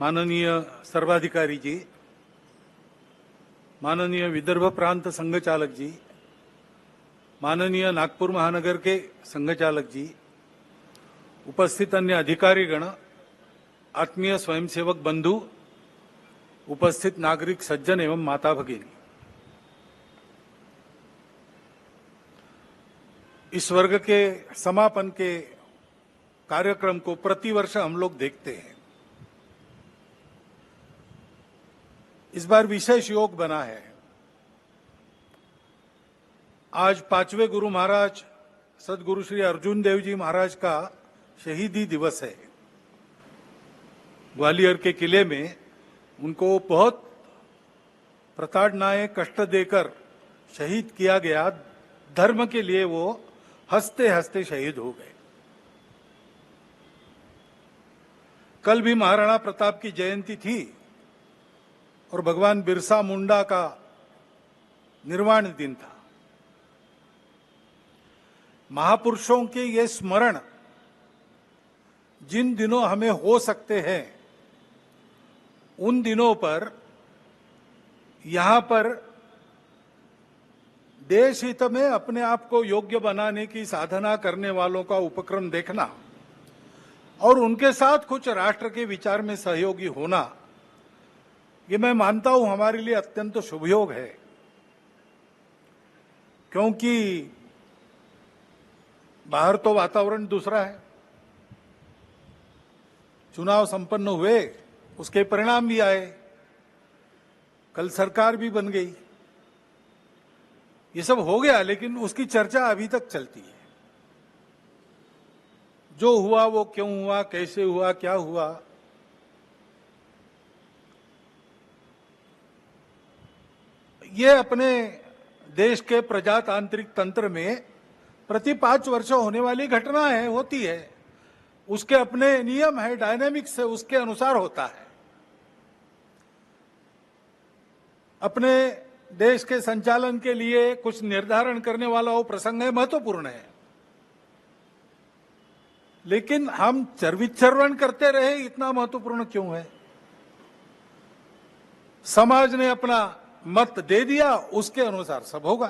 माननीय सर्वाधिकारी जी, माननीय विदर्भ प्रांत संघचालक जी, माननीय नागपुर महानगर के संघचालक जी, उपस्थित अन्य अधिकारीगण, आत्मीय स्वयंसेवक बंधु, उपस्थित नागरिक सज्जन एवं माता भगिनी, इस वर्ग के समापन के कार्यक्रम को प्रतिवर्ष हम लोग देखते हैं। इस बार विशेष योग बना है। आज पांचवें गुरु महाराज सदगुरु श्री अर्जुन देव जी महाराज का शहीदी दिवस है। ग्वालियर के किले में उनको बहुत प्रताड़नाएं कष्ट देकर शहीद किया गया। धर्म के लिए वो हंसते हंसते शहीद हो गए। कल भी महाराणा प्रताप की जयंती थी और भगवान बिरसा मुंडा का निर्वाण दिन था। महापुरुषों के ये स्मरण जिन दिनों हमें हो सकते हैं, उन दिनों पर यहां पर देश हित में अपने आप को योग्य बनाने की साधना करने वालों का उपक्रम देखना और उनके साथ कुछ राष्ट्र के विचार में सहयोगी होना, ये मैं मानता हूं हमारे लिए अत्यंत शुभयोग है। क्योंकि बाहर तो वातावरण दूसरा है। चुनाव संपन्न हुए, उसके परिणाम भी आए, कल सरकार भी बन गई, ये सब हो गया, लेकिन उसकी चर्चा अभी तक चलती है। जो हुआ वो क्यों हुआ, कैसे हुआ, क्या हुआ, ये अपने देश के प्रजातांत्रिक तंत्र में प्रति 5 वर्ष होने वाली घटना है, होती है। उसके अपने नियम है, डायनेमिक्स है, उसके अनुसार होता है। अपने देश के संचालन के लिए कुछ निर्धारण करने वाला वो प्रसंग है, महत्वपूर्ण है। लेकिन हम चरविचरवन करते रहे, इतना महत्वपूर्ण क्यों है? समाज ने अपना मत दे दिया, उसके अनुसार सब होगा।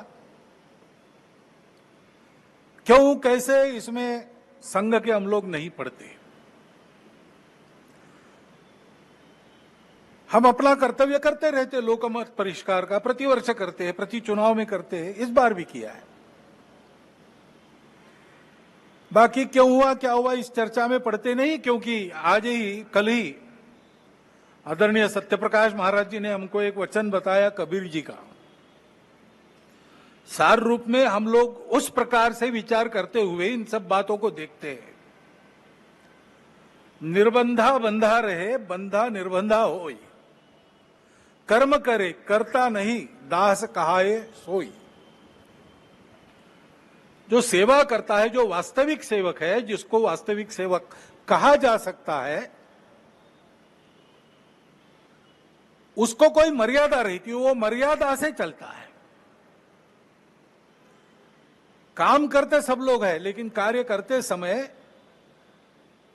क्यों, कैसे, इसमें संघ के हम लोग नहीं पढ़ते। हम अपना कर्तव्य करते रहते, लोकमत परिष्कार का प्रतिवर्ष करते हैं, प्रति चुनाव में करते हैं, इस बार भी किया है। बाकी क्यों हुआ क्या हुआ इस चर्चा में पढ़ते नहीं, क्योंकि आज ही कल ही आदरणीय सत्यप्रकाश महाराज जी ने हमको एक वचन बताया कबीर जी का। सार रूप में हम लोग उस प्रकार से विचार करते हुए इन सब बातों को देखते हैं। निर्बंधा बंधा रहे, बंधा निर्बंधा होई, कर्म करे करता नहीं, दास कहाए सोई। जो सेवा करता है, जो वास्तविक सेवक है, जिसको वास्तविक सेवक कहा जा सकता है, उसको कोई मर्यादा रहती, वो मर्यादा से चलता है। काम करते सब लोग हैं, लेकिन कार्य करते समय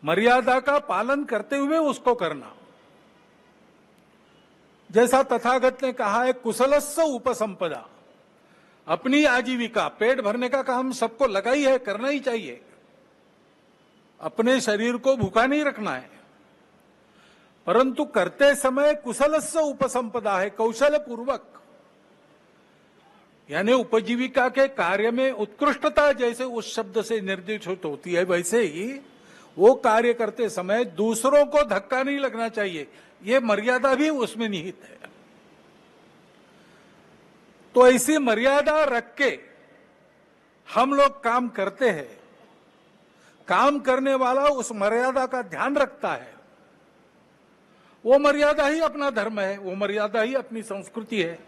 मर्यादा का पालन करते हुए उसको करना। जैसा तथागत ने कहा है, कुशलस्य उपसंपदा, अपनी आजीविका, पेट भरने का काम सबको लगा ही है, करना ही चाहिए। अपने शरीर को भूखा नहीं रखना है, परंतु करते समय कुशलस्य उपसंपदा है, कौशल पूर्वक, यानी उपजीविका के कार्य में उत्कृष्टता जैसे उस शब्द से निर्देशित होती है, वैसे ही वो कार्य करते समय दूसरों को धक्का नहीं लगना चाहिए, ये मर्यादा भी उसमें निहित है। तो ऐसी मर्यादा रख के हम लोग काम करते हैं। काम करने वाला उस मर्यादा का ध्यान रखता है। वो मर्यादा ही अपना धर्म है, वो मर्यादा ही अपनी संस्कृति है,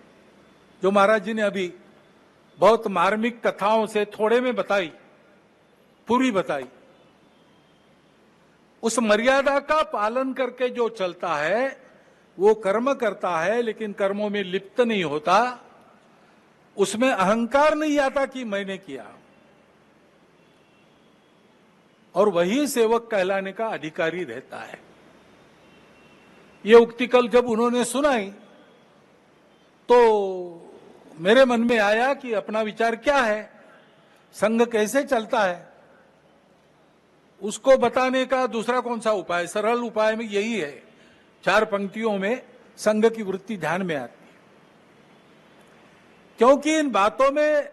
जो महाराज जी ने अभी बहुत मार्मिक कथाओं से थोड़े में बताई, पूरी बताई। उस मर्यादा का पालन करके जो चलता है वो कर्म करता है, लेकिन कर्मों में लिप्त नहीं होता, उसमें अहंकार नहीं आता कि मैंने किया, और वही सेवक कहलाने का अधिकारी रहता है। ये उक्ति कल जब उन्होंने सुनाई तो मेरे मन में आया कि अपना विचार क्या है, संघ कैसे चलता है, उसको बताने का दूसरा कौन सा उपाय। सरल उपाय में यही है, 4 पंक्तियों में संघ की वृत्ति ध्यान में आती है। क्योंकि इन बातों में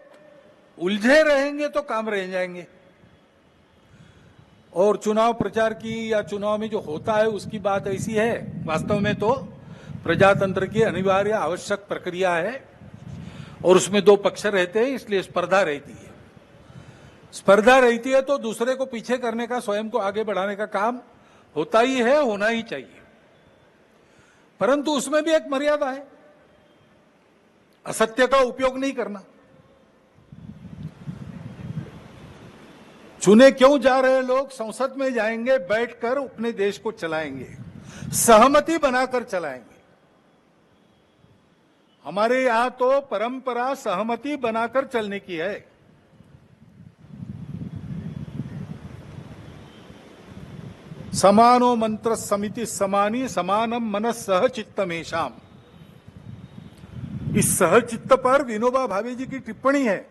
उलझे रहेंगे तो काम रह जाएंगे, और चुनाव प्रचार की या चुनाव में जो होता है उसकी बात ऐसी है, वास्तव में तो प्रजातंत्र की अनिवार्य आवश्यक प्रक्रिया है और उसमें 2 पक्ष रहते हैं, इसलिए स्पर्धा रहती है। स्पर्धा रहती है तो दूसरे को पीछे करने का, स्वयं को आगे बढ़ाने का काम होता ही है, होना ही चाहिए। परंतु उसमें भी एक मर्यादा है, असत्य का उपयोग नहीं करना। चुने क्यों जा रहे लोग संसद में जाएंगे, बैठकर अपने देश को चलाएंगे, सहमति बनाकर चलाएंगे। हमारे यहां तो परंपरा सहमति बनाकर चलने की है। समानो मंत्र समिति समानी समानम मनस सहचित्तमेषाम। इस सहचित्त पर विनोबा भावे जी की टिप्पणी है।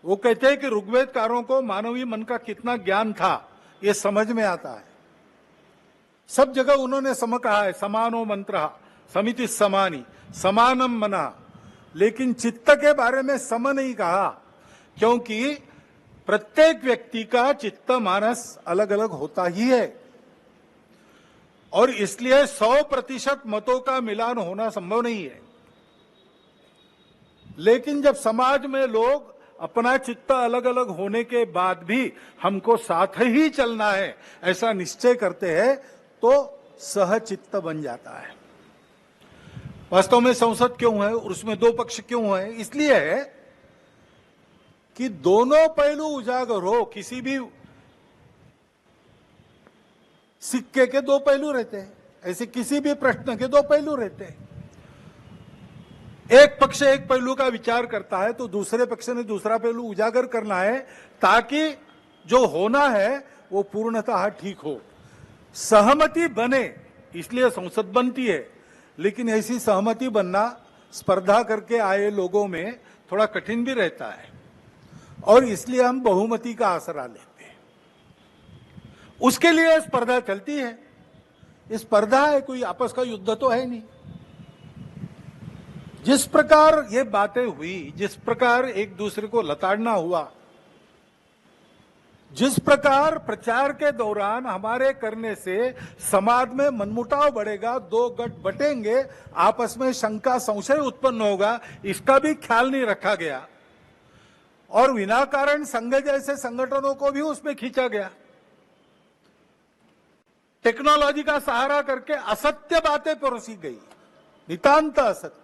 वो कहते हैं कि ऋग्वेदकारों को मानवीय मन का कितना ज्ञान था ये समझ में आता है। सब जगह उन्होंने सम कहा है, समानो मंत्र समिति समानी समानम मना, लेकिन चित्त के बारे में सम नहीं कहा, क्योंकि प्रत्येक व्यक्ति का चित्त मानस अलग अलग होता ही है और इसलिए 100% मतों का मिलान होना संभव नहीं है। लेकिन जब समाज में लोग अपना चित्त अलग अलग होने के बाद भी हमको साथ ही चलना है ऐसा निश्चय करते हैं तो सहचित्त बन जाता है। वास्तव में संसद क्यों है और उसमें 2 पक्ष क्यों है? इसलिए है कि दोनों पहलू उजागर हो। किसी भी सिक्के के 2 पहलू रहते हैं, ऐसे किसी भी प्रश्न के 2 पहलू रहते हैं। एक पक्ष एक पहलू का विचार करता है तो दूसरे पक्ष ने दूसरा पहलू उजागर करना है ताकि जो होना है वो पूर्णतः ठीक हो, सहमति बने। इसलिए संसद बनती है, लेकिन ऐसी सहमति बनना स्पर्धा करके आए लोगों में थोड़ा कठिन भी रहता है और इसलिए हम बहुमति का आसरा लेते हैं। उसके लिए स्पर्धा चलती है। ये स्पर्धा है, कोई आपस का युद्ध तो है नहीं। जिस प्रकार ये बातें हुई, जिस प्रकार एक दूसरे को लताड़ना हुआ, जिस प्रकार प्रचार के दौरान हमारे करने से समाज में मनमुटाव बढ़ेगा, 2 गठ बटेंगे, आपस में शंका संशय उत्पन्न होगा, इसका भी ख्याल नहीं रखा गया और विनाकारण संघ जैसे संगठनों को भी उसमें खींचा गया। टेक्नोलॉजी का सहारा करके असत्य बातें परोसी गई, नितांत असत्य।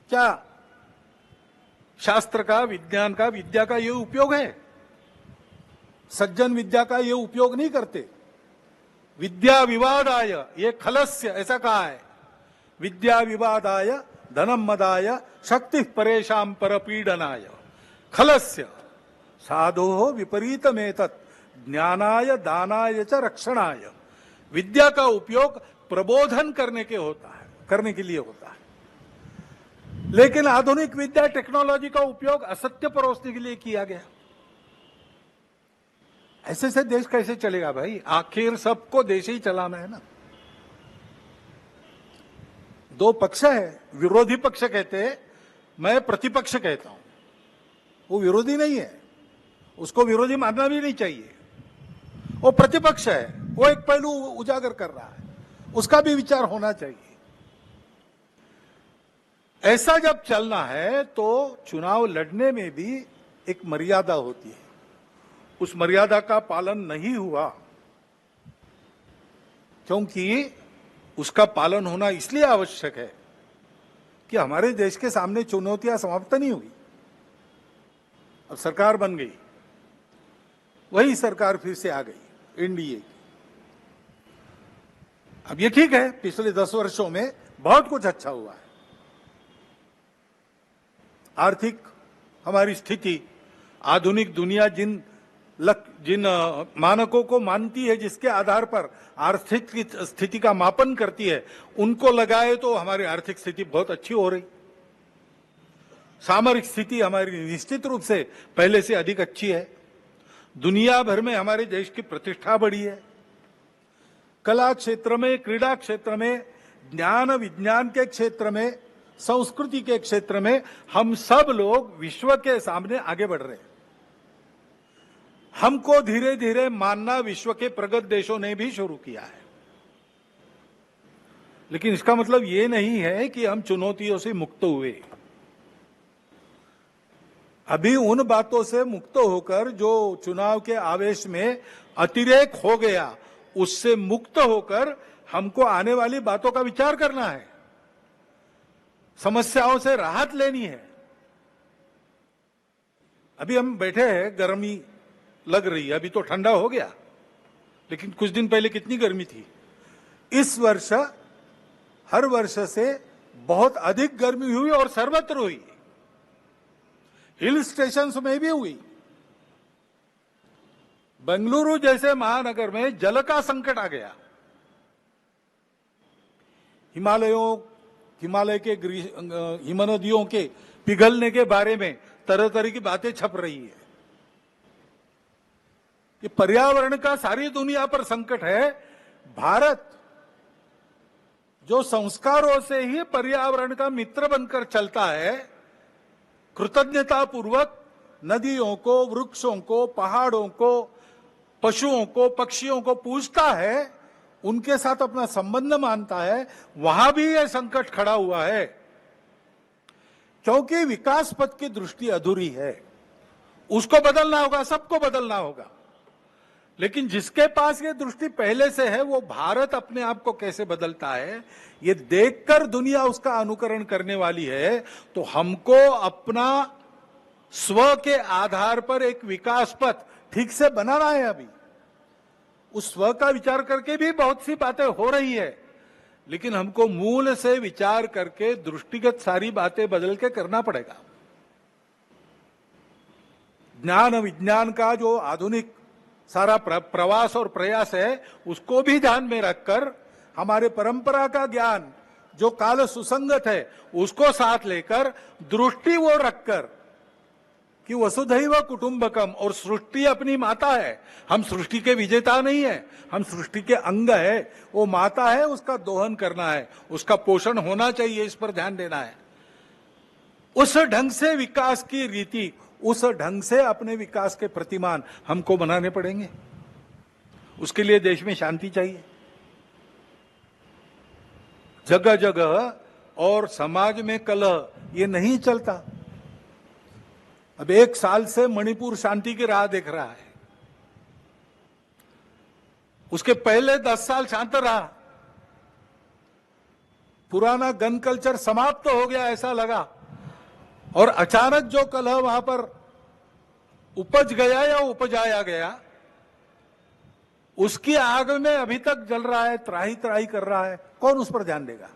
क्या शास्त्र का, विज्ञान का, विद्या का ये उपयोग है? सज्जन विद्या का ये उपयोग नहीं करते। विद्या विवादाय ये खलस्य, ऐसा कहा है। विद्या विवादाय धनम मदाय शक्ति परेशान परपीडनाय खलस्य साधो विपरीतमेतत् ज्ञानाय दानाय च रक्षणाय। विद्या का उपयोग प्रबोधन करने के लिए होता है, लेकिन आधुनिक विद्या टेक्नोलॉजी का उपयोग असत्य परोसने के लिए किया गया। ऐसे से देश कैसे चलेगा भाई? आखिर सबको देश ही चलाना है ना। 2 पक्ष है, विरोधी पक्ष कहते हैं, मैं प्रतिपक्ष कहता हूं। वो विरोधी नहीं है, उसको विरोधी मानना भी नहीं चाहिए। वो प्रतिपक्ष है, वो एक पहलू उजागर कर रहा है, उसका भी विचार होना चाहिए। ऐसा जब चलना है तो चुनाव लड़ने में भी एक मर्यादा होती है। उस मर्यादा का पालन नहीं हुआ, क्योंकि उसका पालन होना इसलिए आवश्यक है कि हमारे देश के सामने चुनौतियां समाप्त नहीं हुई। अब सरकार बन गई, वही सरकार फिर से आ गई, एनडीए की। अब ये ठीक है, पिछले 10 वर्षों में बहुत कुछ अच्छा हुआ है। आर्थिक हमारी स्थिति, आधुनिक दुनिया जिन जिन मानकों को मानती है, जिसके आधार पर आर्थिक स्थिति का मापन करती है, उनको लगाए तो हमारी आर्थिक स्थिति बहुत अच्छी हो रही। सामरिक स्थिति हमारी निश्चित रूप से पहले से अधिक अच्छी है। दुनिया भर में हमारे देश की प्रतिष्ठा बढ़ी है। कला क्षेत्र में, क्रीड़ा क्षेत्र में, ज्ञान विज्ञान के क्षेत्र में, संस्कृति के क्षेत्र में हम सब लोग विश्व के सामने आगे बढ़ रहे हैं। हमको धीरे धीरे मानना विश्व के प्रगत देशों ने भी शुरू किया है। लेकिन इसका मतलब ये नहीं है कि हम चुनौतियों से मुक्त हुए। अभी उन बातों से मुक्त होकर जो चुनाव के आवेश में अतिरेक हो गया, उससे मुक्त होकर हमको आने वाली बातों का विचार करना है, समस्याओं से राहत लेनी है। अभी हम बैठे हैं, गर्मी लग रही है, अभी तो ठंडा हो गया, लेकिन कुछ दिन पहले कितनी गर्मी थी। इस वर्ष हर वर्ष से बहुत अधिक गर्मी हुई और सर्वत्र हुई, हिल स्टेशंस में भी हुई। बेंगलुरु जैसे महानगर में जल का संकट आ गया। हिमालय के हिमनदियों के पिघलने के बारे में तरह तरह की बातें छप रही है। ये पर्यावरण का सारी दुनिया पर संकट है। भारत जो संस्कारों से ही पर्यावरण का मित्र बनकर चलता है, कृतज्ञता पूर्वक नदियों को, वृक्षों को, पहाड़ों को, पशुओं को, पक्षियों को पूजता है, उनके साथ अपना संबंध मानता है, वहां भी यह संकट खड़ा हुआ है। क्योंकि विकास पथ की दृष्टि अधूरी है। उसको बदलना होगा, सबको बदलना होगा। लेकिन जिसके पास ये दृष्टि पहले से है, वो भारत अपने आप को कैसे बदलता है, ये देखकर दुनिया उसका अनुकरण करने वाली है। तो हमको अपना स्व के आधार पर एक विकास पथ ठीक से बनाना है। अभी उस स्व का विचार करके भी बहुत सी बातें हो रही है, लेकिन हमको मूल से विचार करके दृष्टिगत सारी बातें बदल के करना पड़ेगा। ज्ञान विज्ञान का जो आधुनिक सारा प्रवास और प्रयास है, उसको भी ध्यान में रखकर हमारे परंपरा का ज्ञान जो काल सुसंगत है, उसको साथ लेकर दृष्टि वो रखकर कि वसुधैव कुटुंबकम, और सृष्टि अपनी माता है। हम सृष्टि के विजेता नहीं है, हम सृष्टि के अंग है। वो माता है, उसका दोहन करना है, उसका पोषण होना चाहिए, इस पर ध्यान देना है। उस ढंग से विकास की रीति, उस ढंग से अपने विकास के प्रतिमान हमको बनाने पड़ेंगे। उसके लिए देश में शांति चाहिए, जगह जगह और समाज में कलह ये नहीं चलता। अब 1 साल से मणिपुर शांति की राह देख रहा है, उसके पहले 10 साल शांत रहा। पुराना गन कल्चर समाप्त हो गया ऐसा लगा, और अचानक जो कलह वहां पर उपज गया या उपजाया गया, उसकी आग में अभी तक जल रहा है, त्राही त्राही कर रहा है। कौन उस पर ध्यान देगा?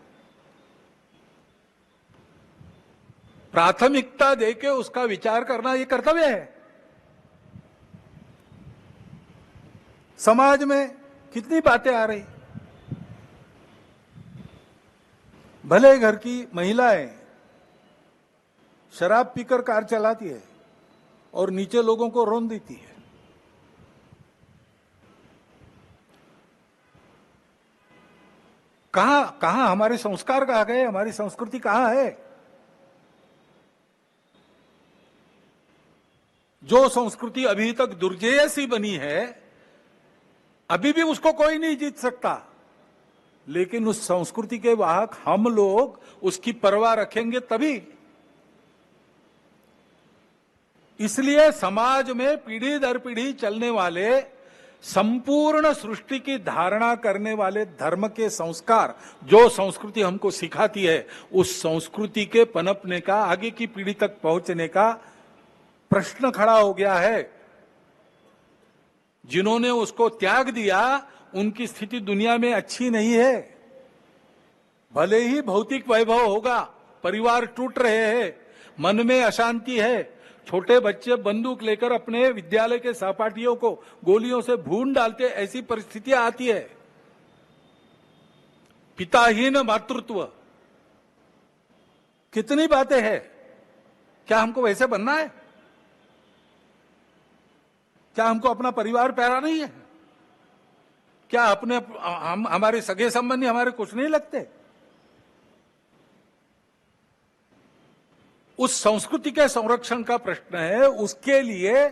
प्राथमिकता देके उसका विचार करना ये कर्तव्य है। समाज में कितनी बातें आ रही, भले घर की महिलाएं शराब पीकर कार चलाती है और नीचे लोगों को रौंद देती है। कहां हमारे संस्कार कहां गए, हमारी संस्कृति कहां है? जो संस्कृति अभी तक दुर्जेय सी बनी है, अभी भी उसको कोई नहीं जीत सकता। लेकिन उस संस्कृति के वाहक हम लोग उसकी परवाह रखेंगे तभी। इसलिए समाज में पीढ़ी दर पीढ़ी चलने वाले, संपूर्ण सृष्टि की धारणा करने वाले धर्म के संस्कार, जो संस्कृति हमको सिखाती है, उस संस्कृति के पनपने का, आगे की पीढ़ी तक पहुंचने का प्रश्न खड़ा हो गया है। जिन्होंने उसको त्याग दिया, उनकी स्थिति दुनिया में अच्छी नहीं है। भले ही भौतिक वैभव होगा, परिवार टूट रहे हैं, मन में अशांति है, छोटे बच्चे बंदूक लेकर अपने विद्यालय के सहपाठियों को गोलियों से भून डालते, ऐसी परिस्थितियां आती है। पिताहीन मातृत्व, कितनी बातें हैं। क्या हमको वैसे बनना है? क्या हमको अपना परिवार प्यारा नहीं है? क्या हमारे सगे संबंधी हमारे कुछ नहीं लगते? उस संस्कृति के संरक्षण का प्रश्न है। उसके लिए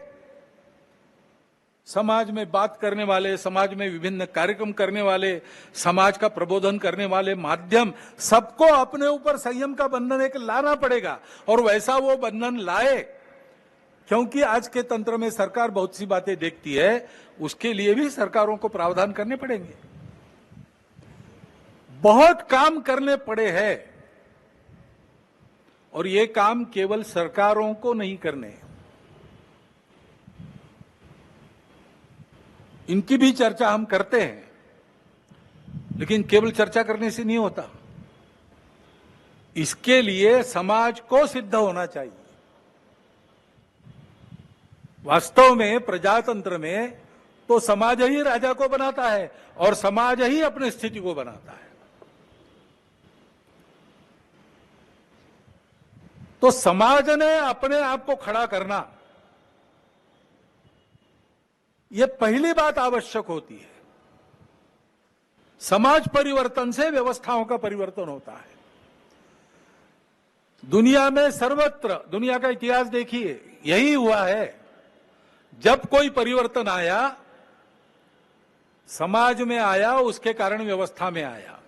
समाज में बात करने वाले, समाज में विभिन्न कार्यक्रम करने वाले, समाज का प्रबोधन करने वाले माध्यम, सबको अपने ऊपर संयम का बंधन एक लाना पड़ेगा। और वैसा वो बंधन लाए, क्योंकि आज के तंत्र में सरकार बहुत सी बातें देखती है, उसके लिए भी सरकारों को प्रावधान करने पड़ेंगे। बहुत काम करने पड़े हैं, और ये काम केवल सरकारों को नहीं करने, इनकी भी चर्चा हम करते हैं, लेकिन केवल चर्चा करने से नहीं होता। इसके लिए समाज को सिद्ध होना चाहिए। वास्तव में प्रजातंत्र में तो समाज ही राजा को बनाता है और समाज ही अपनी स्थिति को बनाता है। तो समाज ने अपने आप को खड़ा करना, यह पहली बात आवश्यक होती है। समाज परिवर्तन से व्यवस्थाओं का परिवर्तन होता है। दुनिया में सर्वत्र, दुनिया का इतिहास देखिए, यही हुआ है। जब कोई परिवर्तन आया, समाज में आया, उसके कारण व्यवस्था में आया।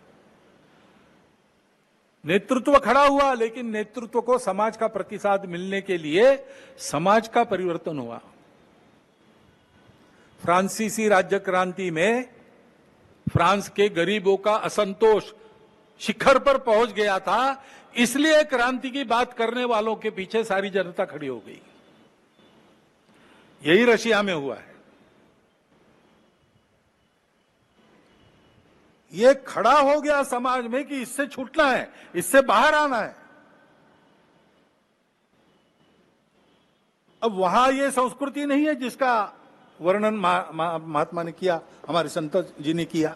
नेतृत्व खड़ा हुआ, लेकिन नेतृत्व को समाज का प्रतिसाद मिलने के लिए समाज का परिवर्तन हुआ। फ्रांसीसी राज्य क्रांति में फ्रांस के गरीबों का असंतोष शिखर पर पहुंच गया था, इसलिए क्रांति की बात करने वालों के पीछे सारी जनता खड़ी हो गई। यही रशिया में हुआ है। ये खड़ा हो गया समाज में कि इससे छूटना है, इससे बाहर आना है। अब वहां ये संस्कृति नहीं है जिसका वर्णन महात्मा ने किया, हमारे संत जी ने किया।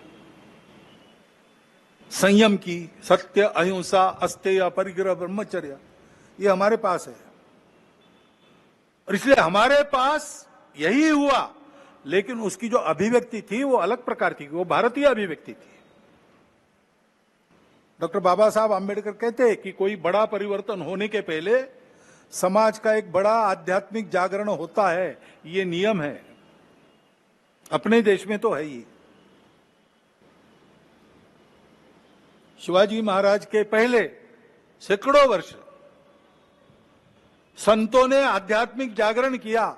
संयम की, सत्य, अहिंसा, अस्तेय, परिग्रह, ब्रह्मचर्य, ये हमारे पास है। और इसलिए हमारे पास यही हुआ, लेकिन उसकी जो अभिव्यक्ति थी वो अलग प्रकार की, वो भारतीय अभिव्यक्ति थी। डॉक्टर बाबा साहब आंबेडकर कहते हैं कि कोई बड़ा परिवर्तन होने के पहले समाज का एक बड़ा आध्यात्मिक जागरण होता है, ये नियम है। अपने देश में तो है ही। शिवाजी महाराज के पहले सैकड़ों वर्ष संतों ने आध्यात्मिक जागरण किया,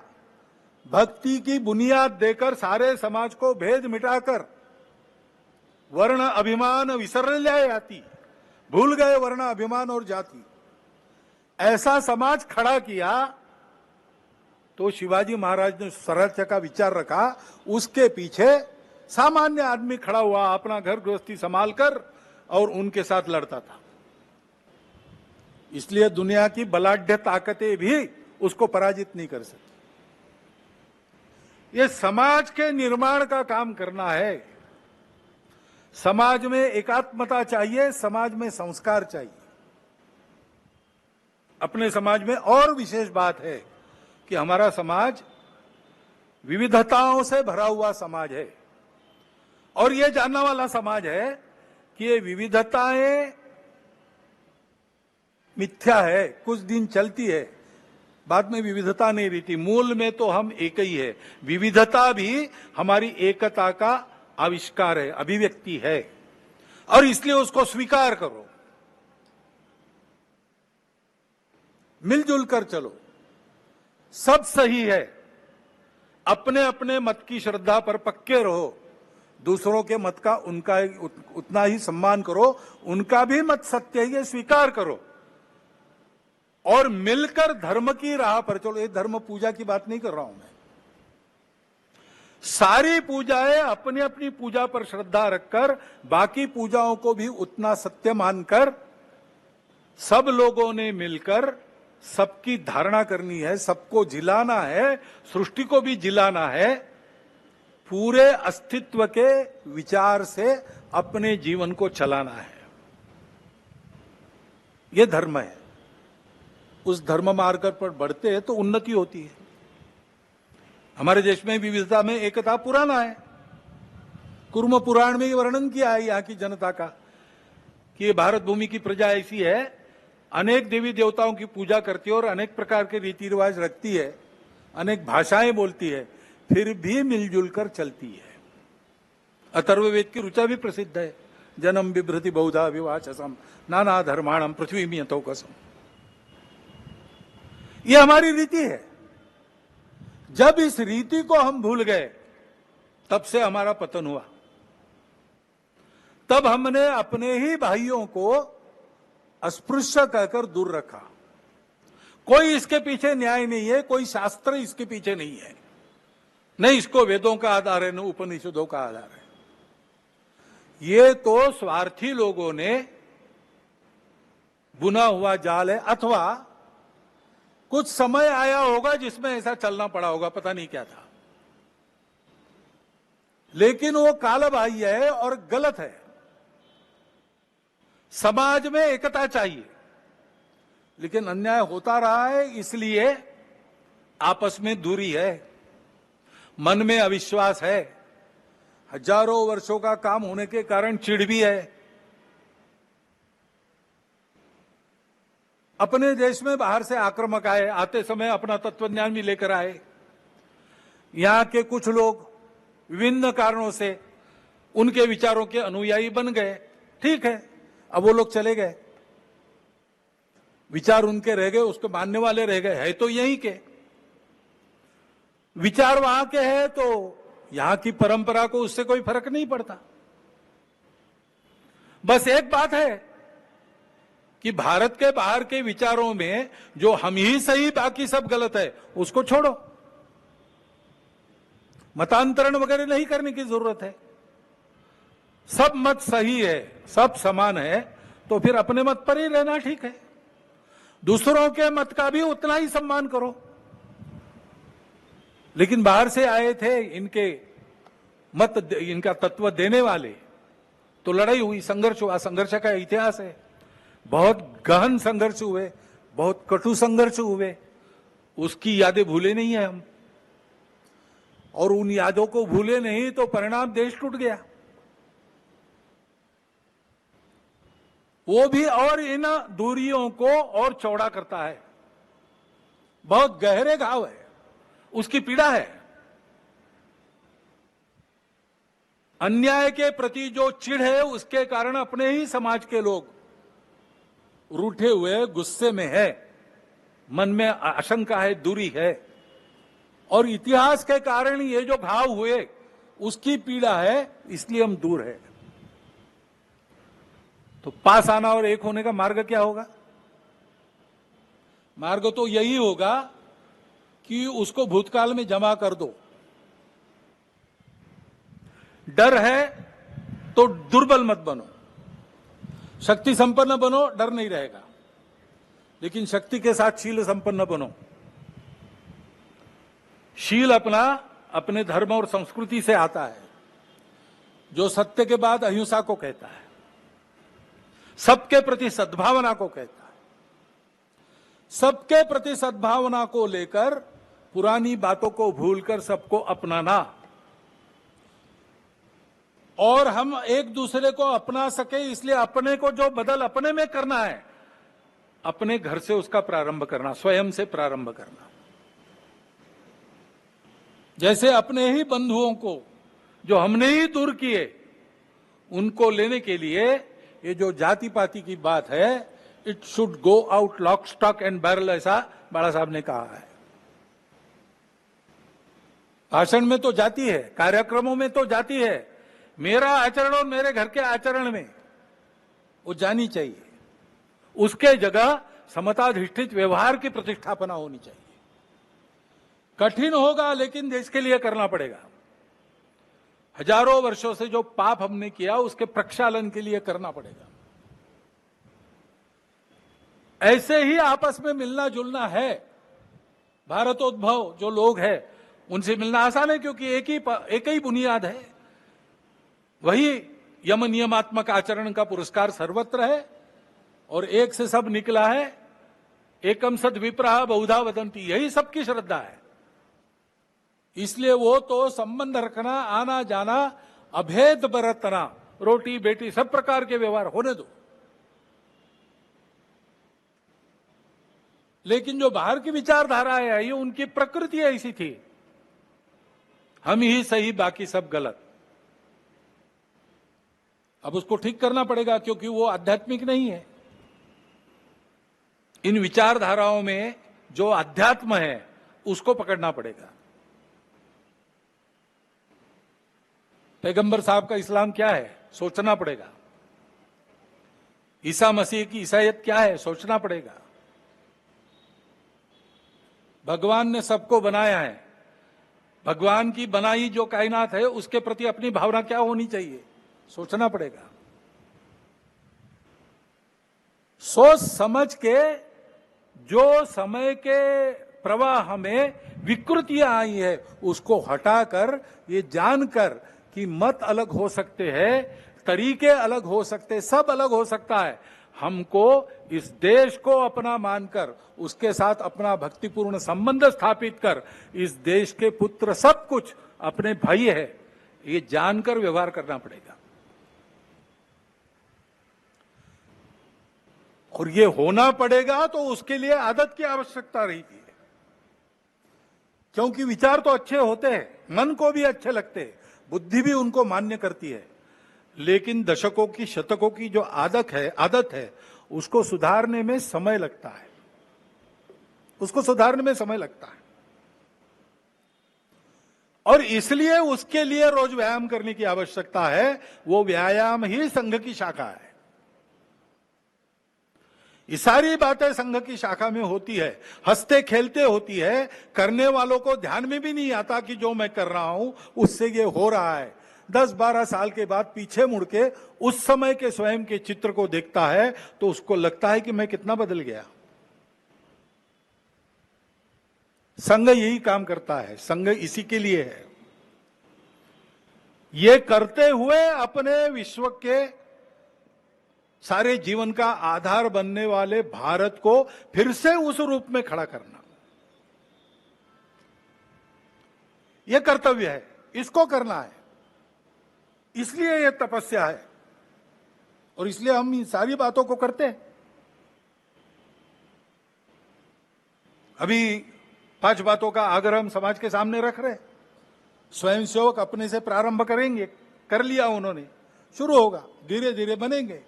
भक्ति की बुनियाद देकर सारे समाज को भेद मिटाकर वर्ण अभिमान विसरले जाती, भूल गए वर्ण अभिमान और जाति, ऐसा समाज खड़ा किया। तो शिवाजी महाराज ने स्वराज्य का विचार रखा, उसके पीछे सामान्य आदमी खड़ा हुआ, अपना घर गृहस्थी संभाल कर, और उनके साथ लड़ता था। इसलिए दुनिया की बलाढ्य ताकतें भी उसको पराजित नहीं कर सकती। ये समाज के निर्माण का काम करना है। समाज में एकात्मता चाहिए, समाज में संस्कार चाहिए। अपने समाज में और विशेष बात है कि हमारा समाज विविधताओं से भरा हुआ समाज है, और यह जानने वाला समाज है कि ये विविधताएं मिथ्या है, कुछ दिन चलती है, बाद में विविधता नहीं रहती। मूल में तो हम एक ही है। विविधता भी हमारी एकता का आविष्कार है, अभिव्यक्ति है, और इसलिए उसको स्वीकार करो, मिलजुल कर चलो, सब सही है। अपने अपने मत की श्रद्धा पर पक्के रहो, दूसरों के मत का उनका उतना ही सम्मान करो, उनका भी मत सत्य है ये स्वीकार करो, और मिलकर धर्म की राह पर चलो। ये धर्म पूजा की बात नहीं कर रहा हूं मैं। सारी पूजाएं अपनी अपनी पूजा पर श्रद्धा रखकर, बाकी पूजाओं को भी उतना सत्य मानकर, सब लोगों ने मिलकर सबकी धारणा करनी है, सबको जिलाना है, सृष्टि को भी जिलाना है, पूरे अस्तित्व के विचार से अपने जीवन को चलाना है। यह धर्म है। उस धर्म मार्ग पर बढ़ते हैं तो उन्नति होती है। हमारे देश में विविधता में एकता पुराना है। कुर्म पुराण में वर्णन किया है यहां की जनता का कि ये भारत भूमि की प्रजा ऐसी है, अनेक देवी देवताओं की पूजा करती है और अनेक प्रकार के रीति रिवाज रखती है, अनेक भाषाएं बोलती है, फिर भी मिलजुल कर चलती है। अथर्ववेद की ऋचा भी प्रसिद्ध है, जन्म बिभ्रति बहुधा विवाचसम नाना धर्माणम पृथ्वी में यथोकसम। ये हमारी रीति है। जब इस रीति को हम भूल गए तब से हमारा पतन हुआ। तब हमने अपने ही भाइयों को अस्पृश्य कहकर दूर रखा। कोई इसके पीछे न्याय नहीं है, कोई शास्त्र इसके पीछे नहीं है, नहीं इसको वेदों का आधार है, न उपनिषदों का आधार है। ये तो स्वार्थी लोगों ने बुना हुआ जाल है, अथवा कुछ समय आया होगा जिसमें ऐसा चलना पड़ा होगा, पता नहीं क्या था, लेकिन वो कालबाह्य है और गलत है। समाज में एकता चाहिए, लेकिन अन्याय होता रहा है, इसलिए आपस में दूरी है, मन में अविश्वास है, हजारों वर्षों का काम होने के कारण चिढ़ भी है। अपने देश में बाहर से आक्रमक आए, आते समय अपना तत्वज्ञान भी लेकर आए। यहां के कुछ लोग विभिन्न कारणों से उनके विचारों के अनुयायी बन गए, ठीक है, अब वो लोग चले गए, विचार उनके रह गए, उसको मानने वाले रह गए, है तो यहीं के विचार, वहां के हैं, तो यहां की परंपरा को उससे कोई फर्क नहीं पड़ता। बस एक बात है कि भारत के बाहर के विचारों में जो हम ही सही बाकी सब गलत है, उसको छोड़ो। मतांतरण वगैरह नहीं करने की जरूरत है। सब मत सही है, सब समान है, तो फिर अपने मत पर ही रहना ठीक है। दूसरों के मत का भी उतना ही सम्मान करो। लेकिन बाहर से आए थे इनके मत, इनका तत्व देने वाले, तो लड़ाई हुई, संघर्ष हुआ, संघर्ष का इतिहास है। बहुत गहन संघर्ष हुए, बहुत कटु संघर्ष हुए, उसकी यादें भूले नहीं है हम, और उन यादों को भूले नहीं तो परिणाम देश टूट गया। वो भी और इन दूरियों को और चौड़ा करता है। बहुत गहरे घाव है, उसकी पीड़ा है। अन्याय के प्रति जो चिढ़ है, उसके कारण अपने ही समाज के लोग रूठे हुए, गुस्से में है, मन में आशंका है, दूरी है, और इतिहास के कारण ये जो घाव हुए उसकी पीड़ा है, इसलिए हम दूर है। तो पास आना और एक होने का मार्ग क्या होगा? मार्ग तो यही होगा कि उसको भूतकाल में जमा कर दो। डर है तो दुर्बल मत बनो, शक्ति संपन्न बनो, डर नहीं रहेगा, लेकिन शक्ति के साथ शील संपन्न बनो। शील अपना अपने धर्म और संस्कृति से आता है, जो सत्य के बाद अहिंसा को कहता है, सबके प्रति सद्भावना को कहता है। सबके प्रति सद्भावना को लेकर पुरानी बातों को भूलकर सबको अपनाना, और हम एक दूसरे को अपना सके इसलिए अपने को जो बदल अपने में करना है, अपने घर से उसका प्रारंभ करना, स्वयं से प्रारंभ करना। जैसे अपने ही बंधुओं को जो हमने ही दूर किए, उनको लेने के लिए ये जो जाति पाति की बात है, it should go out lock stock and barrel, ऐसा बाला साहब ने कहा है। भाषण में तो जाती है, कार्यक्रमों में तो जाती है, मेरा आचरण और मेरे घर के आचरण में वो जानी चाहिए। उसके जगह समताधिष्ठित व्यवहार की प्रतिष्ठापना होनी चाहिए। कठिन होगा, लेकिन देश के लिए करना पड़ेगा। हजारों वर्षों से जो पाप हमने किया, उसके प्रक्षालन के लिए करना पड़ेगा। ऐसे ही आपस में मिलना जुलना है। भारतोद्भव जो लोग हैं उनसे मिलना आसान है, क्योंकि एक ही बुनियाद है। वही यम नियमात्मक आचरण का पुरस्कार सर्वत्र है और एक से सब निकला है। एकम सद विप्रहा बहुधा वदंती, यही सबकी श्रद्धा है। इसलिए वो तो संबंध रखना, आना जाना, अभेद बरतना, रोटी बेटी सब प्रकार के व्यवहार होने दो। लेकिन जो बाहर की विचारधारा है, ये उनकी प्रकृति ऐसी थी, हम ही सही बाकी सब गलत। अब उसको ठीक करना पड़ेगा, क्योंकि वो आध्यात्मिक नहीं है। इन विचारधाराओं में जो अध्यात्म है उसको पकड़ना पड़ेगा। पैगंबर साहब का इस्लाम क्या है, सोचना पड़ेगा। ईसा मसीह की ईसाईयत क्या है, सोचना पड़ेगा। भगवान ने सबको बनाया है, भगवान की बनाई जो कायनात है उसके प्रति अपनी भावना क्या होनी चाहिए, सोचना पड़ेगा। सोच समझ के जो समय के प्रवाह में विकृतियां आई है उसको हटाकर, ये जानकर कि मत अलग हो सकते हैं, तरीके अलग हो सकते, सब अलग हो सकता है, हमको इस देश को अपना मानकर उसके साथ अपना भक्तिपूर्ण संबंध स्थापित कर, इस देश के पुत्र सब कुछ अपने भाई है, ये जानकर व्यवहार करना पड़ेगा। और ये होना पड़ेगा तो उसके लिए आदत की आवश्यकता रहेगी, क्योंकि विचार तो अच्छे होते हैं, मन को भी अच्छे लगते हैं, बुद्धि भी उनको मान्य करती है, लेकिन दशकों की शतकों की जो आदत है उसको सुधारने में समय लगता है, उसको सुधारने में समय लगता है। और इसलिए उसके लिए रोज व्यायाम करने की आवश्यकता है। वो व्यायाम ही संघ की शाखा है। ये सारी बातें संघ की शाखा में होती है, हंसते खेलते होती है, करने वालों को ध्यान में भी नहीं आता कि जो मैं कर रहा हूं उससे ये हो रहा है। 10-12 साल के बाद पीछे मुड़ के उस समय के स्वयं के चित्र को देखता है तो उसको लगता है कि मैं कितना बदल गया। संघ यही काम करता है, संघ इसी के लिए है। ये करते हुए अपने विश्व के सारे जीवन का आधार बनने वाले भारत को फिर से उस रूप में खड़ा करना, यह कर्तव्य है, इसको करना है। इसलिए यह तपस्या है और इसलिए हम इन सारी बातों को करते हैं। अभी 5 बातों का आग्रह हम समाज के सामने रख रहे हैं। स्वयंसेवक अपने से प्रारंभ करेंगे, कर लिया उन्होंने, शुरू होगा, धीरे धीरे बनेंगे।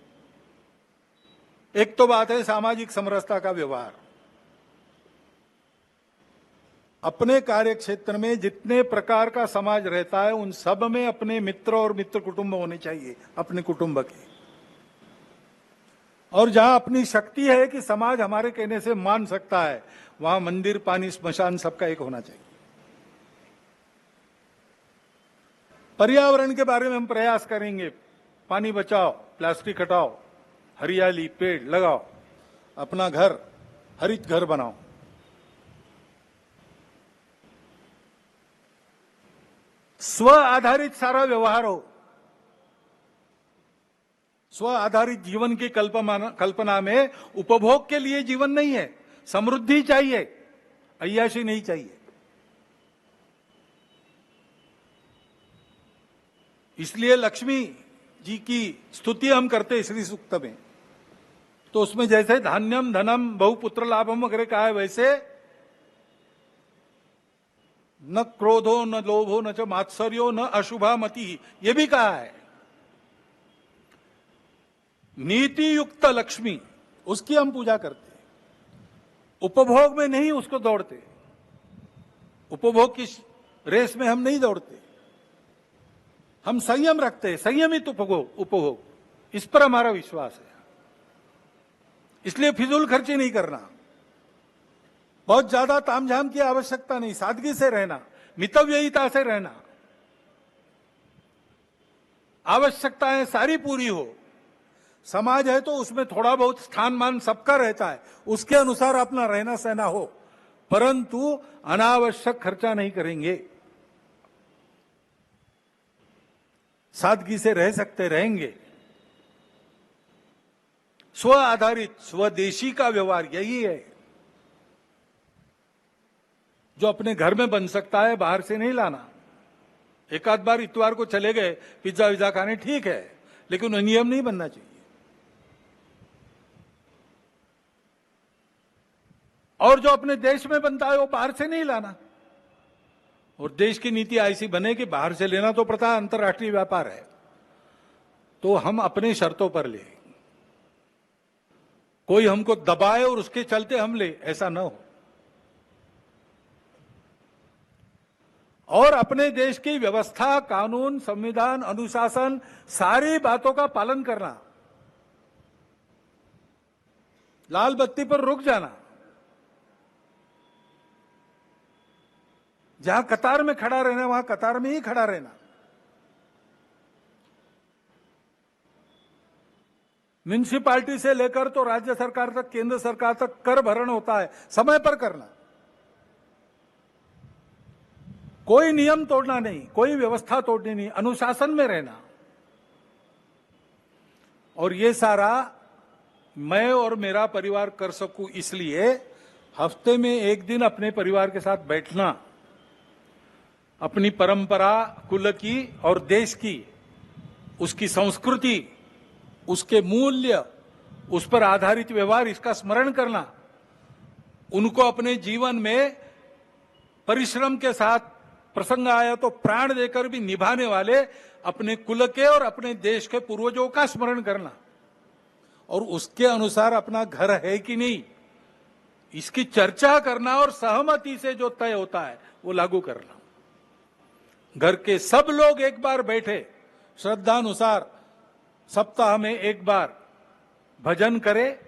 एक तो बात है सामाजिक समरसता का व्यवहार। अपने कार्य क्षेत्र में जितने प्रकार का समाज रहता है उन सब में अपने मित्र और मित्र कुटुंब होने चाहिए, अपने कुटुंब के। और जहां अपनी शक्ति है कि समाज हमारे कहने से मान सकता है, वहां मंदिर, पानी, स्मशान सबका एक होना चाहिए। पर्यावरण के बारे में हम प्रयास करेंगे, पानी बचाओ, प्लास्टिक हटाओ, हरियाली, पेड़ लगाओ, अपना घर हरित घर बनाओ। स्व आधारित सारा व्यवहार हो। स्व आधारित जीवन की कल्पना में उपभोग के लिए जीवन नहीं है, समृद्धि चाहिए, अय्याशी नहीं चाहिए। इसलिए लक्ष्मी जी की स्तुति हम करते हैं श्री सूक्त में, तो उसमें जैसे धान्यम धनम बहुपुत्र लाभम वगैरह कहा है, वैसे न क्रोधो न लोभो न च मात्सर्यो न अशुभा मति, ये भी कहा है। नीति युक्त लक्ष्मी, उसकी हम पूजा करते हैं, उपभोग में नहीं उसको दौड़ते, उपभोग की रेस में हम नहीं दौड़ते, हम संयम रखते हैं, संयमित उपभोग, इस पर हमारा विश्वास है। इसलिए फिजूल खर्ची नहीं करना, बहुत ज्यादा तामझाम की आवश्यकता नहीं, सादगी से रहना, मितव्ययिता से रहना, आवश्यकताएं सारी पूरी हो, समाज है तो उसमें थोड़ा बहुत स्थान मान सबका रहता है, उसके अनुसार अपना रहना सहना हो, परंतु अनावश्यक खर्चा नहीं करेंगे। सादगी से रह सकते रहेंगे। स्व आधारित स्वदेशी का व्यवहार यही है जो अपने घर में बन सकता है, बाहर से नहीं लाना। एक आध बार इतवार को चले गए पिज्जा विज्जा खाने, ठीक है, लेकिन नियम नहीं बनना चाहिए। और जो अपने देश में बनता है वो बाहर से नहीं लाना। और देश की नीति ऐसी बने कि बाहर से लेना तो पता है अंतर्राष्ट्रीय व्यापार है, तो हम अपने शर्तों पर ले, कोई हमको दबाए और उसके चलते हम ले, ऐसा न हो। और अपने देश की व्यवस्था, कानून, संविधान, अनुशासन, सारी बातों का पालन करना। लाल बत्ती पर रुक जाना, जहां कतार में खड़ा रहना वहां कतार में ही खड़ा रहना। म्युनिसिपालिटी से लेकर तो राज्य सरकार तक, केंद्र सरकार तक कर भरण होता है, समय पर करना। कोई नियम तोड़ना नहीं, कोई व्यवस्था तोड़नी नहीं, अनुशासन में रहना। और ये सारा मैं और मेरा परिवार कर सकूं, इसलिए हफ्ते में एक दिन अपने परिवार के साथ बैठना, अपनी परंपरा, कुल की और देश की, उसकी संस्कृति, उसके मूल्य, उस पर आधारित व्यवहार, इसका स्मरण करना, उनको अपने जीवन में परिश्रम के साथ प्रसंग आया तो प्राण देकर भी निभाने वाले अपने कुल के और अपने देश के पूर्वजों का स्मरण करना, और उसके अनुसार अपना घर है कि नहीं इसकी चर्चा करना, और सहमति से जो तय होता है वो लागू करना। घर के सब लोग एक बार बैठे, श्रद्धानुसार सप्ताह में एक बार भजन करे,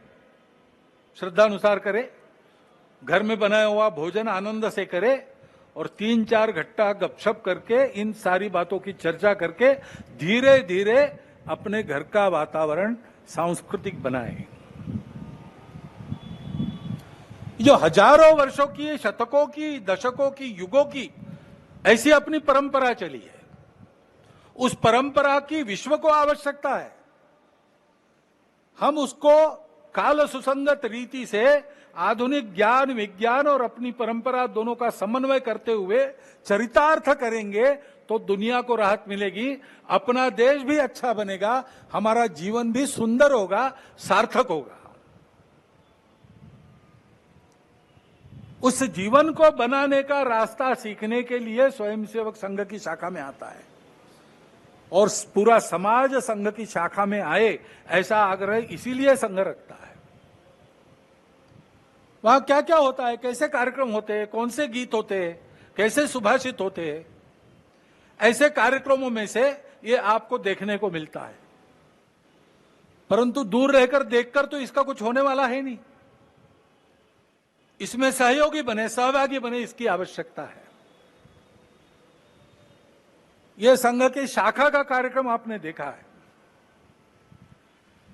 श्रद्धानुसार करे, घर में बनाया हुआ भोजन आनंद से करे, और 3-4 घट्टा गपशप करके इन सारी बातों की चर्चा करके धीरे धीरे अपने घर का वातावरण सांस्कृतिक बनाए। जो हजारों वर्षों की, शतकों की, दशकों की, युगों की ऐसी अपनी परंपरा चली है, उस परंपरा की विश्व को आवश्यकता है। हम उसको काल सुसंगत रीति से आधुनिक ज्ञान, विज्ञान और अपनी परंपरा दोनों का समन्वय करते हुए चरितार्थ करेंगे तो दुनिया को राहत मिलेगी, अपना देश भी अच्छा बनेगा, हमारा जीवन भी सुंदर होगा, सार्थक होगा। उस जीवन को बनाने का रास्ता सीखने के लिए स्वयंसेवक संघ की शाखा में आता है, और पूरा समाज संघ की शाखा में आए, ऐसा आग्रह इसीलिए संघ रखता है। वहां क्या क्या होता है, कैसे कार्यक्रम होते हैं, कौन से गीत होते हैं, कैसे सुभाषित होते हैं, ऐसे कार्यक्रमों में से ये आपको देखने को मिलता है। परंतु दूर रहकर देखकर तो इसका कुछ होने वाला है नहीं, इसमें सहयोगी बने, सहभागी बने, इसकी आवश्यकता है। यह संघ की शाखा का कार्यक्रम आपने देखा है,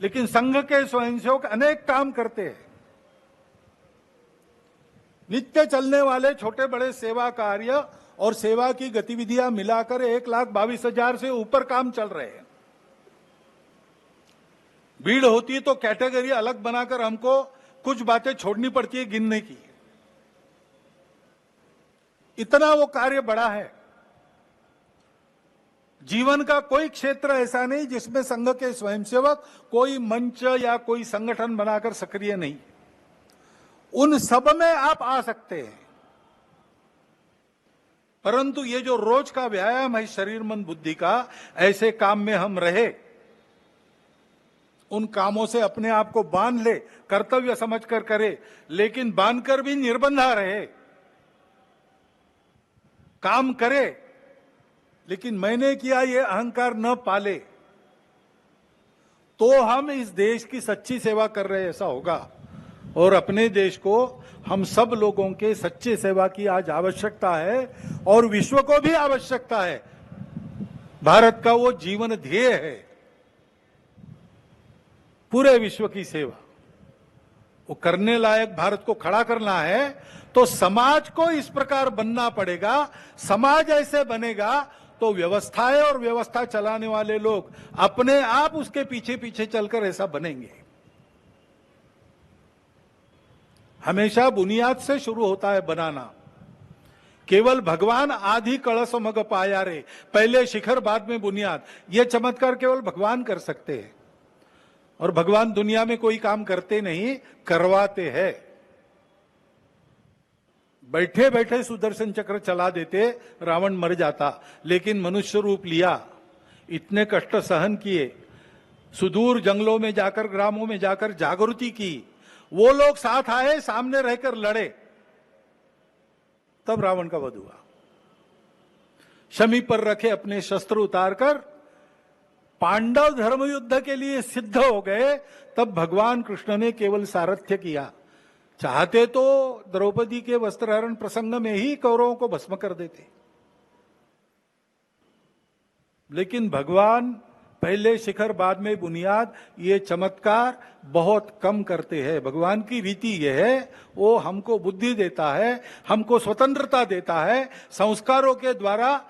लेकिन संघ के स्वयंसेवक अनेक काम करते हैं। नित्य चलने वाले छोटे बड़े सेवा कार्य और सेवा की गतिविधियां मिलाकर 1,22,000 से ऊपर काम चल रहे हैं। भीड़ होती है तो कैटेगरी अलग बनाकर हमको कुछ बातें छोड़नी पड़ती है गिनने की, इतना वो कार्य बड़ा है। जीवन का कोई क्षेत्र ऐसा नहीं जिसमें संघ के स्वयंसेवक कोई मंच या कोई संगठन बनाकर सक्रिय नहीं, उन सब में आप आ सकते हैं। परंतु ये जो रोज का व्यायाम है शरीर मन बुद्धि का, ऐसे काम में हम रहे, उन कामों से अपने आप को बांध ले, कर्तव्य समझकर करे, लेकिन बांधकर भी निर्बंधा रहे, काम करे लेकिन मैंने किया ये अहंकार न पाले, तो हम इस देश की सच्ची सेवा कर रहे ऐसा होगा। और अपने देश को, हम सब लोगों के सच्चे सेवा की आज आवश्यकता है, और विश्व को भी आवश्यकता है। भारत का वो जीवन ध्येय है। पूरे विश्व की सेवा, वो करने लायक भारत को खड़ा करना है तो समाज को इस प्रकार बनना पड़ेगा। समाज ऐसे बनेगा तो व्यवस्थाएं और व्यवस्था चलाने वाले लोग अपने आप उसके पीछे पीछे चलकर ऐसा बनेंगे। हमेशा बुनियाद से शुरू होता है बनाना। केवल भगवान आदि कलश मग पाया रे, पहले शिखर बाद में बुनियाद, ये चमत्कार केवल भगवान कर सकते हैं। और भगवान दुनिया में कोई काम करते नहीं, करवाते हैं। बैठे बैठे सुदर्शन चक्र चला देते, रावण मर जाता, लेकिन मनुष्य रूप लिया, इतने कष्ट सहन किए, सुदूर जंगलों में जाकर, ग्रामों में जाकर जागृति की, वो लोग साथ आए, सामने रहकर लड़े, तब रावण का वध हुआ। शमी पर रखे अपने शस्त्र उतारकर पांडव धर्म युद्ध के लिए सिद्ध हो गए, तब भगवान कृष्ण ने केवल सारथ्य किया। चाहते तो द्रौपदी के वस्त्रहरण प्रसंग में ही कौरवों को भस्म कर देते, लेकिन भगवान पहले शिखर बाद में बुनियाद, ये चमत्कार बहुत कम करते हैं। भगवान की रीति ये है, वो हमको बुद्धि देता है, हमको स्वतंत्रता देता है, संस्कारों के द्वारा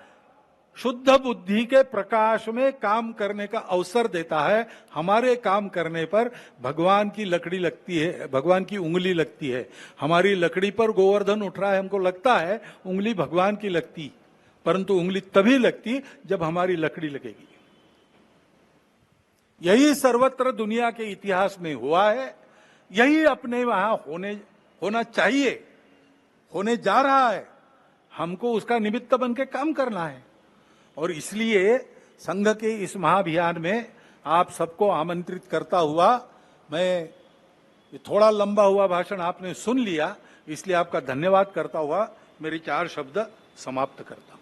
शुद्ध बुद्धि के प्रकाश में काम करने का अवसर देता है। हमारे काम करने पर भगवान की लकड़ी लगती है, भगवान की उंगली लगती है। हमारी लकड़ी पर गोवर्धन उठ रहा है, हमको लगता है उंगली भगवान की लगती, परंतु उंगली तभी लगती जब हमारी लकड़ी लगेगी। यही सर्वत्र दुनिया के इतिहास में हुआ है, यही अपने वहां होना चाहिए, होने जा रहा है। हमको उसका निमित्त बन के काम करना है। और इसलिए संघ के इस महाअभियान में आप सबको आमंत्रित करता हुआ, मैं थोड़ा लंबा हुआ भाषण आपने सुन लिया, इसलिए आपका धन्यवाद करता हुआ मेरी 4 शब्द समाप्त करता हूं।